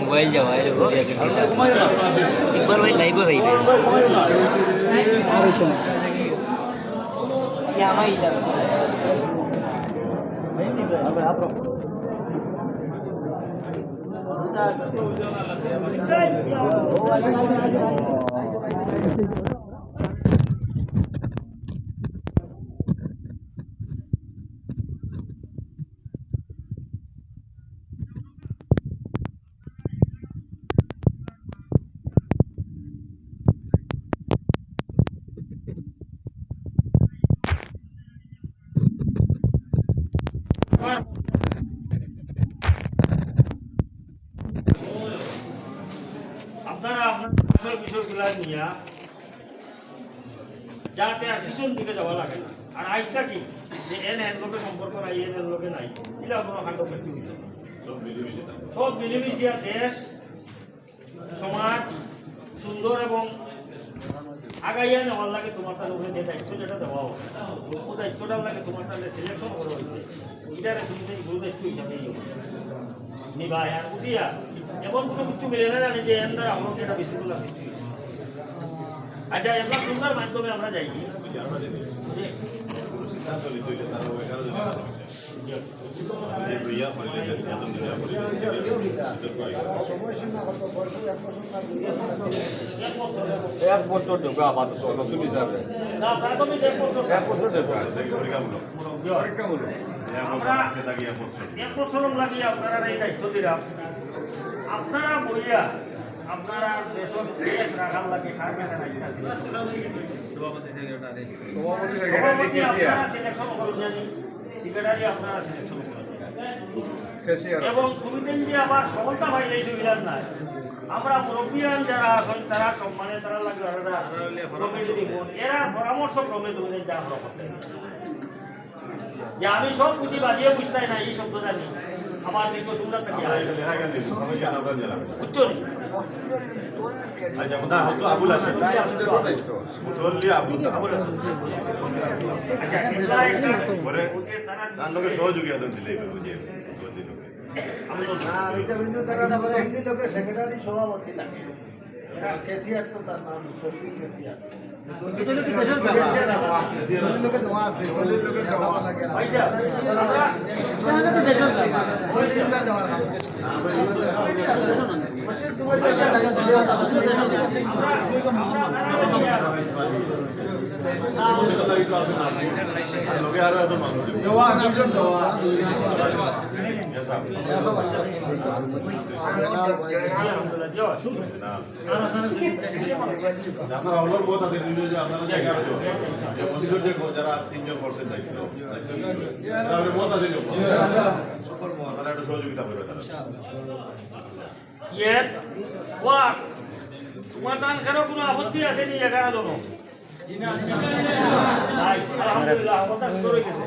Mobile जावा एक बार वही live है আপনারা আপনার বিষয়গুলো নিয়ে যাতে আর পিছন দিকে যাওয়া লাগে না। আর আইসটা কি যে এন লোকের সম্পর্ক নাই, এন লোকে নাই, এটা কোনো খাদ্য ব্যক্তি হইতে সব মিলেমিশিয়া দেশ সমাজ সুন্দর এবং আগাইয়া নেওয়ার লাগে। তোমার তার উপরে যে দায়িত্ব যেটা দেওয়া হবে ও দায়িত্বটার লাগে তোমার তাহলে সিলেকশন করা হয়েছে, এটারে তুমি গুরু দায়িত্ব হিসাবে নিবা। আর উঠিয়া এমন কোনো কিছু মিলে না জানি যে এর দ্বারা আমাকে এটা বেশি বলা সৃষ্টি হয়েছে। আচ্ছা এবার তোমার মাধ্যমে আমরা যাই এক বছর দেবো আপাতত নতুন হিসাবে এক বছর লাগিয়ে আপনারা এই দায়িত্ব দিলাম। আপনারা বইয়া আপনারা দেশের রাখার লাগে কার কাছে সিলেকশন করেন, সেক্রেটারি আপনারা সিলেকশন করেন এবং তুমি যে আবার সকলটা ভাইলে সুবিধার নাই। আমরা মুরব্বিয়ান যারা আছেন তারা সম্মানে তারা লাগবে এরা পরামর্শ ক্রমে তুমি যা আমরা করতে যে আমি সব বুঝি বাজিয়ে বুঝতাই না এই শব্দ জানি আমার দেখো তোমরা থাকি বুঝছো সহযোগী সেক্রেটারি সভাপতি লাগে কেসিআর তো তার নাম কেসিআর আপনারা অলর বহুত আছে আপনারা জায়গা যারা 3 জন করছেন দায়িত্ব বহুত আছে আপনারা একটু সহযোগিতা করবেন তোমার দান কেন কোনো আপত্তি আছে নি? 11 জন আলহামদুলিল্লাহ কথা শুরু হয়ে গেছে।